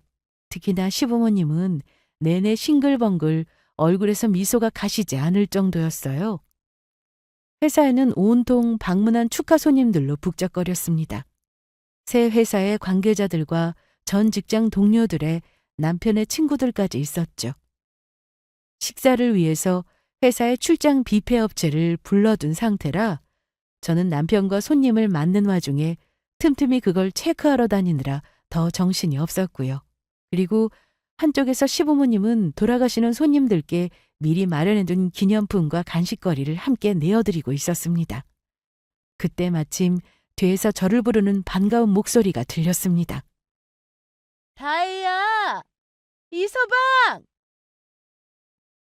특히나 시부모님은 내내 싱글벙글 얼굴에서 미소가 가시지 않을 정도였어요. 회사에는 온통 방문한 축하 손님들로 북적거렸습니다. 새 회사의 관계자들과 전 직장 동료들의 남편의 친구들까지 있었죠. 식사를 위해서 회사의 출장 뷔페 업체를 불러둔 상태라 저는 남편과 손님을 맞는 와중에 틈틈이 그걸 체크하러 다니느라 더 정신이 없었고요. 그리고 한쪽에서 시부모님은 돌아가시는 손님들께 미리 마련해둔 기념품과 간식거리를 함께 내어드리고 있었습니다. 그때 마침 뒤에서 저를 부르는 반가운 목소리가 들렸습니다. 다혜야, 이서방!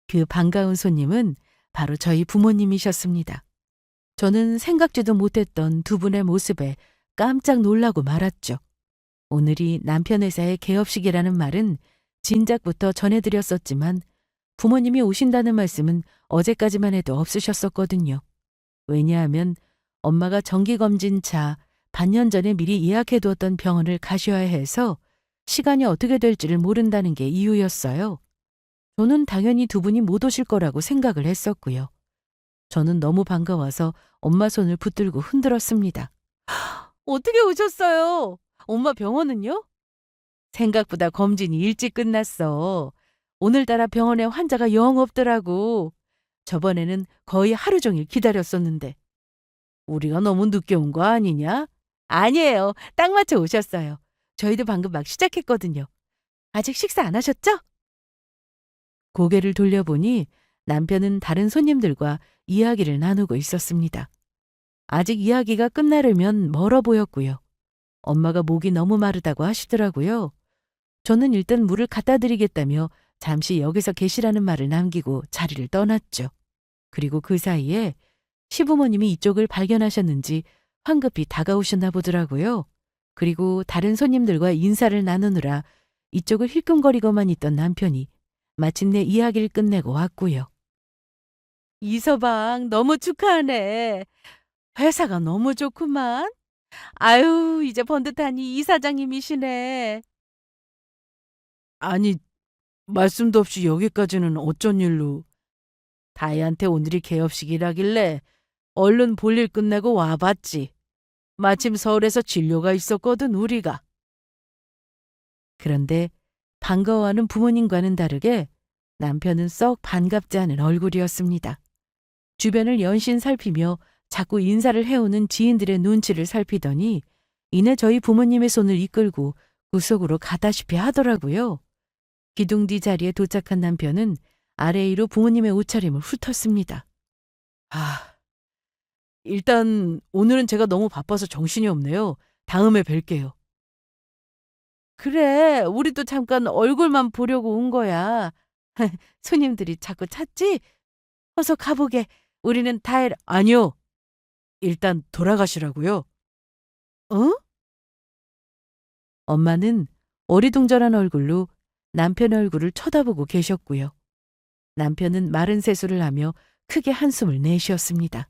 그 반가운 손님은 바로 저희 부모님이셨습니다. 저는 생각지도 못했던 두 분의 모습에 깜짝 놀라고 말았죠. 오늘이 남편 회사의 개업식이라는 말은 진작부터 전해드렸었지만 부모님이 오신다는 말씀은 어제까지만 해도 없으셨었거든요. 왜냐하면 엄마가 정기검진차 반년 전에 미리 예약해두었던 병원을 가셔야 해서 시간이 어떻게 될지를 모른다는 게 이유였어요. 저는 당연히 두 분이 못 오실 거라고 생각을 했었고요. 저는 너무 반가워서 엄마 손을 붙들고 흔들었습니다. 어떻게 오셨어요? 엄마 병원은요? 생각보다 검진이 일찍 끝났어. 오늘따라 병원에 환자가 영 없더라고. 저번에는 거의 하루 종일 기다렸었는데. 우리가 너무 늦게 온 거 아니냐? 아니에요. 딱 맞춰 오셨어요. 저희도 방금 막 시작했거든요. 아직 식사 안 하셨죠? 고개를 돌려보니 남편은 다른 손님들과 이야기를 나누고 있었습니다. 아직 이야기가 끝나려면 멀어 보였고요. 엄마가 목이 너무 마르다고 하시더라고요. 저는 일단 물을 갖다 드리겠다며 잠시 여기서 계시라는 말을 남기고 자리를 떠났죠. 그리고 그 사이에 시부모님이 이쪽을 발견하셨는지 황급히 다가오셨나 보더라고요. 그리고 다른 손님들과 인사를 나누느라 이쪽을 힐끔거리고만 있던 남편이 마침내 이야기를 끝내고 왔고요. 이서방 너무 축하하네. 회사가 너무 좋구만. 아유, 이제 번듯하니 이사장님이시네. 아니, 말씀도 없이 여기까지는 어쩐 일로. 다희한테 오늘이 개업식이라길래 얼른 볼일 끝내고 와봤지. 마침 서울에서 진료가 있었거든, 우리가. 그런데 반가워하는 부모님과는 다르게 남편은 썩 반갑지 않은 얼굴이었습니다. 주변을 연신 살피며 자꾸 인사를 해오는 지인들의 눈치를 살피더니 이내 저희 부모님의 손을 이끌고 구석으로 가다시피 하더라고요. 기둥 뒤 자리에 도착한 남편은 아래위로 부모님의 옷차림을 훑었습니다. 일단 오늘은 제가 너무 바빠서 정신이 없네요. 다음에 뵐게요. 그래, 우리도 잠깐 얼굴만 보려고 온 거야. 손님들이 자꾸 찾지? 어서 가보게. 우리는 아니요. 일단 돌아가시라고요. 어? 엄마는 어리둥절한 얼굴로 남편 얼굴을 쳐다보고 계셨고요. 남편은 마른 세수를 하며 크게 한숨을 내쉬었습니다.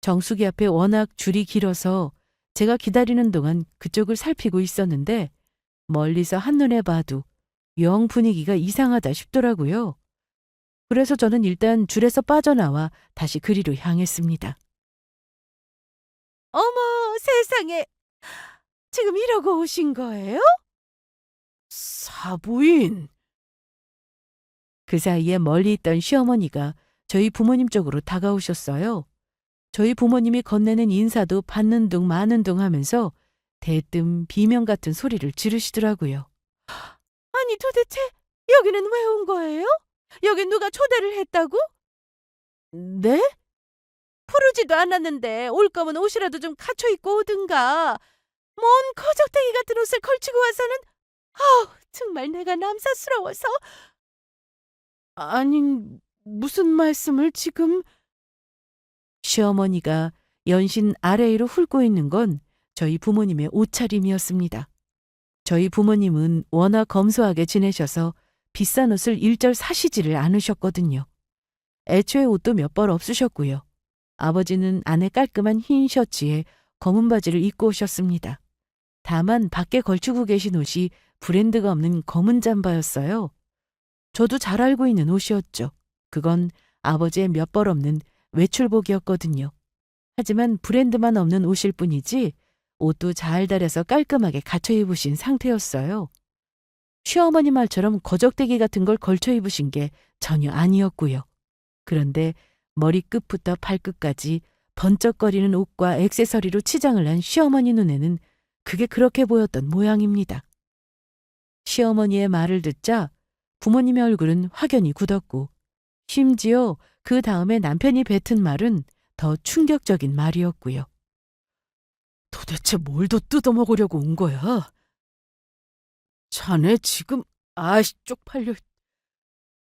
정수기 앞에 워낙 줄이 길어서 제가 기다리는 동안 그쪽을 살피고 있었는데 멀리서 한눈에 봐도 영 분위기가 이상하다 싶더라고요. 그래서 저는 일단 줄에서 빠져나와 다시 그리로 향했습니다. 어머, 세상에! 지금 이러고 오신 거예요? 사부인! 그 사이에 멀리 있던 시어머니가 저희 부모님 쪽으로 다가오셨어요. 저희 부모님이 건네는 인사도 받는 둥 마는 둥 하면서 대뜸 비명 같은 소리를 지르시더라고요. 아니 도대체 여기는 왜 온 거예요? 여기 누가 초대를 했다고? 네? 부르지도 않았는데 올 거면 옷이라도 좀 갖춰 입고 오든가. 뭔 거적대기 같은 옷을 걸치고 와서는 정말 내가 남사스러워서. 아니, 무슨 말씀을 지금... 시어머니가 연신 아래위로 훑고 있는 건 저희 부모님의 옷차림이었습니다. 저희 부모님은 워낙 검소하게 지내셔서 비싼 옷을 일절 사시지를 않으셨거든요. 애초에 옷도 몇 벌 없으셨고요. 아버지는 안에 깔끔한 흰 셔츠에 검은 바지를 입고 오셨습니다. 다만 밖에 걸치고 계신 옷이 브랜드가 없는 검은 잠바였어요. 저도 잘 알고 있는 옷이었죠. 그건 아버지의 몇 벌 없는 외출복이었거든요. 하지만 브랜드만 없는 옷일 뿐이지 옷도 잘 다려서 깔끔하게 갖춰 입으신 상태였어요. 시어머니 말처럼 거적대기 같은 걸 걸쳐 입으신 게 전혀 아니었고요. 그런데 머리끝부터 발끝까지 번쩍거리는 옷과 액세서리로 치장을 한 시어머니 눈에는 그게 그렇게 보였던 모양입니다. 시어머니의 말을 듣자 부모님의 얼굴은 확연히 굳었고 심지어 그 다음에 남편이 뱉은 말은 더 충격적인 말이었고요. 도대체 뭘 더 뜯어먹으려고 온 거야? 자네 지금 쪽팔려.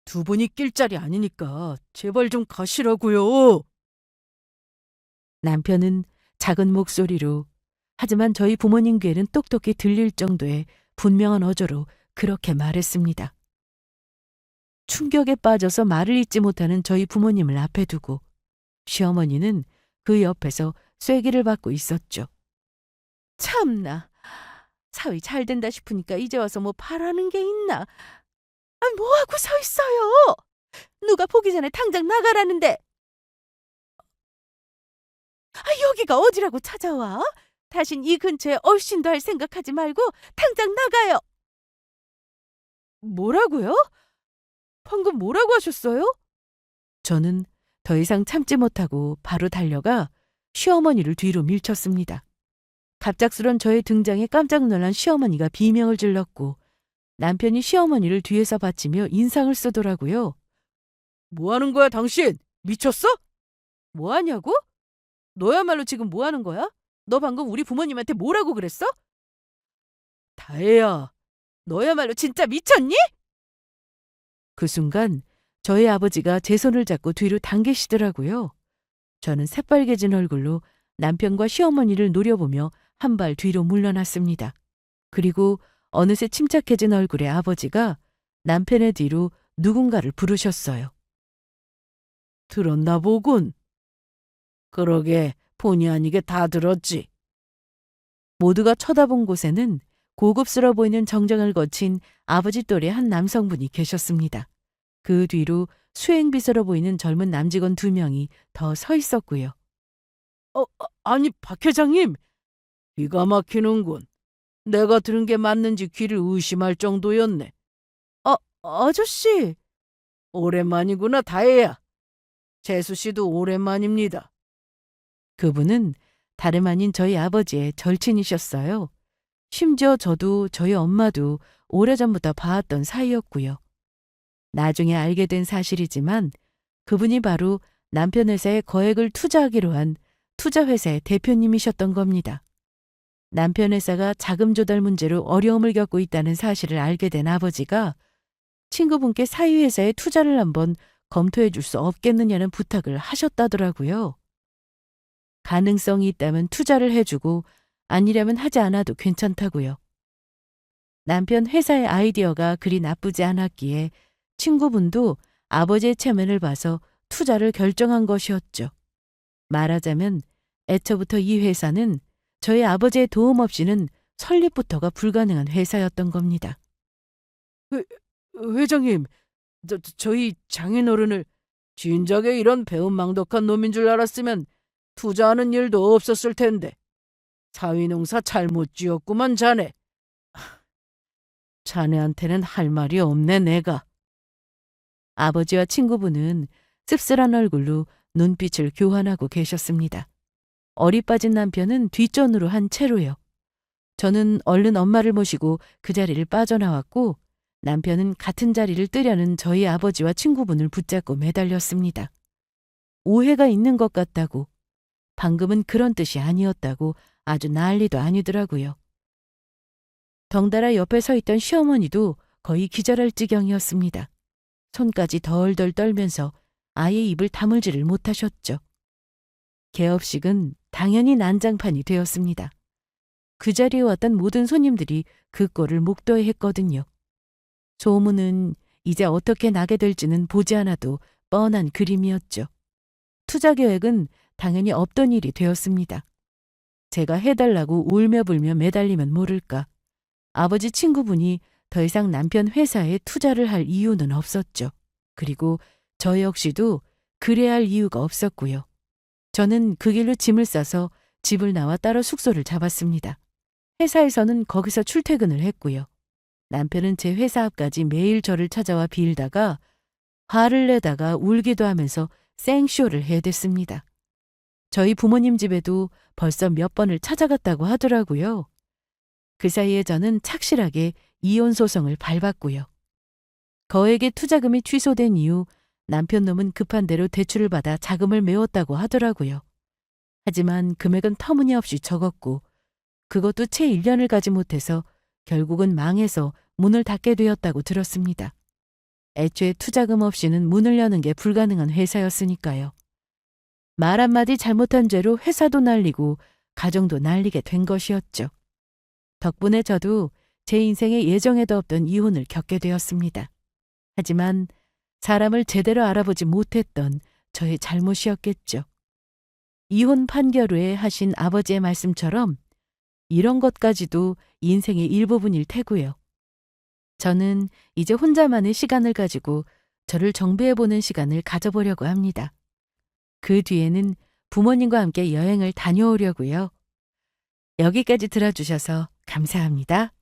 두 분이 낄 자리 아니니까 제발 좀 가시라고요. 남편은 작은 목소리로 하지만 저희 부모님 귀에는 똑똑히 들릴 정도의 분명한 어조로 그렇게 말했습니다. 충격에 빠져서 말을 잇지 못하는 저희 부모님을 앞에 두고 시어머니는 그 옆에서 쐐기를 받고 있었죠. 참나. 사위 잘 된다 싶으니까 이제 와서 뭐 바라는 게 있나? 아니 뭐하고 서 있어요? 누가 보기 전에 당장 나가라는데. 여기가 어디라고 찾아와? 다신 이 근처에 얼씬도 할 생각하지 말고 당장 나가요. 뭐라고요? 방금 뭐라고 하셨어요? 저는 더 이상 참지 못하고 바로 달려가 시어머니를 뒤로 밀쳤습니다. 갑작스런 저의 등장에 깜짝 놀란 시어머니가 비명을 질렀고 남편이 시어머니를 뒤에서 받치며 인상을 쓰더라고요. 뭐 하는 거야 당신? 미쳤어? 뭐 하냐고? 너야말로 지금 뭐 하는 거야? 너 방금 우리 부모님한테 뭐라고 그랬어? 다혜야, 너야말로 진짜 미쳤니? 그 순간 저희 아버지가 제 손을 잡고 뒤로 당기시더라고요. 저는 새빨개진 얼굴로 남편과 시어머니를 노려보며 한 발 뒤로 물러났습니다. 그리고 어느새 침착해진 얼굴의 아버지가 남편의 뒤로 누군가를 부르셨어요. 들었나 보군. 그러게 본의 아니게 다 들었지. 모두가 쳐다본 곳에는 고급스러워 보이는 정장을 거친 아버지 또래 한 남성분이 계셨습니다. 그 뒤로 수행비서로 보이는 젊은 남직원 2명이 더 서 있었고요. 아니 박 회장님, 기가 막히는군. 내가 들은 게 맞는지 귀를 의심할 정도였네. 아저씨. 오랜만이구나 다혜야. 재수 씨도 오랜만입니다. 그분은 다름 아닌 저희 아버지의 절친이셨어요. 심지어 저도 저희 엄마도 오래전부터 봐왔던 사이였고요. 나중에 알게 된 사실이지만 그분이 바로 남편 회사에 거액을 투자하기로 한 투자회사의 대표님이셨던 겁니다. 남편 회사가 자금 조달 문제로 어려움을 겪고 있다는 사실을 알게 된 아버지가 친구분께 사위회사에 투자를 한번 검토해 줄 수 없겠느냐는 부탁을 하셨다더라고요. 가능성이 있다면 투자를 해주고 아니라면 하지 않아도 괜찮다고요. 남편 회사의 아이디어가 그리 나쁘지 않았기에 친구분도 아버지의 체면을 봐서 투자를 결정한 것이었죠. 말하자면 애초부터 이 회사는 저희 아버지의 도움 없이는 설립부터가 불가능한 회사였던 겁니다. 회장님, 저희 장인어른을 진작에 이런 배은망덕한 놈인 줄 알았으면 투자하는 일도 없었을 텐데. 사위농사 잘못 지었구만 자네. 자네한테는 할 말이 없네 내가. 아버지와 친구분은 씁쓸한 얼굴로 눈빛을 교환하고 계셨습니다. 어리 빠진 남편은 뒷전으로 한 채로요. 저는 얼른 엄마를 모시고 그 자리를 빠져나왔고 남편은 같은 자리를 뜨려는 저희 아버지와 친구분을 붙잡고 매달렸습니다. 오해가 있는 것 같다고, 방금은 그런 뜻이 아니었다고 아주 난리도 아니더라고요. 덩달아 옆에 서 있던 시어머니도 거의 기절할 지경이었습니다. 손까지 덜덜 떨면서 아예 입을 다물지를 못하셨죠. 개업식은 당연히 난장판이 되었습니다. 그 자리에 왔던 모든 손님들이 그 꼴을 목도해 했거든요. 소문은 이제 어떻게 나게 될지는 보지 않아도 뻔한 그림이었죠. 투자 계획은 당연히 없던 일이 되었습니다. 제가 해달라고 울며불며 매달리면 모를까. 아버지 친구분이 더 이상 남편 회사에 투자를 할 이유는 없었죠. 그리고 저 역시도 그래야 할 이유가 없었고요. 저는 그 길로 짐을 싸서 집을 나와 따로 숙소를 잡았습니다. 회사에서는 거기서 출퇴근을 했고요. 남편은 제 회사 앞까지 매일 저를 찾아와 빌다가 화를 내다가 울기도 하면서 생쇼를 해댔습니다. 저희 부모님 집에도 벌써 몇 번을 찾아갔다고 하더라고요. 그 사이에 저는 착실하게 이혼 소송을 밟았고요. 거액의 투자금이 취소된 이후 남편 놈은 급한 대로 대출을 받아 자금을 메웠다고 하더라고요. 하지만 금액은 터무니없이 적었고 그것도 채 1년을 가지 못해서 결국은 망해서 문을 닫게 되었다고 들었습니다. 애초에 투자금 없이는 문을 여는 게 불가능한 회사였으니까요. 말 한마디 잘못한 죄로 회사도 날리고 가정도 날리게 된 것이었죠. 덕분에 저도 제 인생에 예정에도 없던 이혼을 겪게 되었습니다. 하지만 사람을 제대로 알아보지 못했던 저의 잘못이었겠죠. 이혼 판결 후에 하신 아버지의 말씀처럼 이런 것까지도 인생의 일부분일 테고요. 저는 이제 혼자만의 시간을 가지고 저를 정비해보는 시간을 가져보려고 합니다. 그 뒤에는 부모님과 함께 여행을 다녀오려고요. 여기까지 들어주셔서 감사합니다.